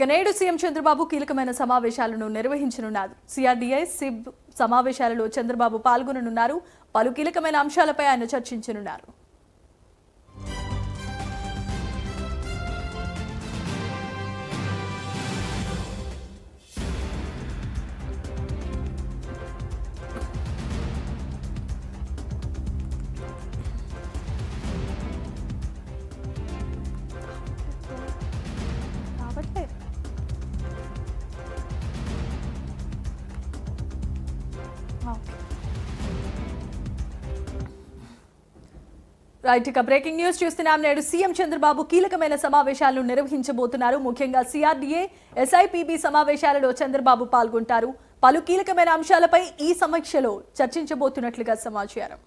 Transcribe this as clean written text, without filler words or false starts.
ఇక నేడు సీఎం చంద్రబాబు కీలకమైన సమావేశాలను నిర్వహించనున్నారు. సిఆర్డీఐ సిబ్ సమావేశాలలో చంద్రబాబు పాల్గొననున్నారు. పలు కీలకమైన అంశాలపై ఆయన చర్చించనున్నారు. రైట్, ఇక బ్రేకింగ్ న్యూస్ చూస్తున్నాం. నేడు సీఎం చంద్రబాబు కీలకమైన సమావేశాలను నిర్వహించబోతున్నారు. ముఖ్యంగా సిఆర్డీఏ ఎస్ఐపిబి సమావేశాలలో చంద్రబాబు పాల్గొంటారు. పలు కీలకమైన అంశాలపై ఈ సమీక్షలో చర్చించబోతున్నట్లుగా సమాచారం.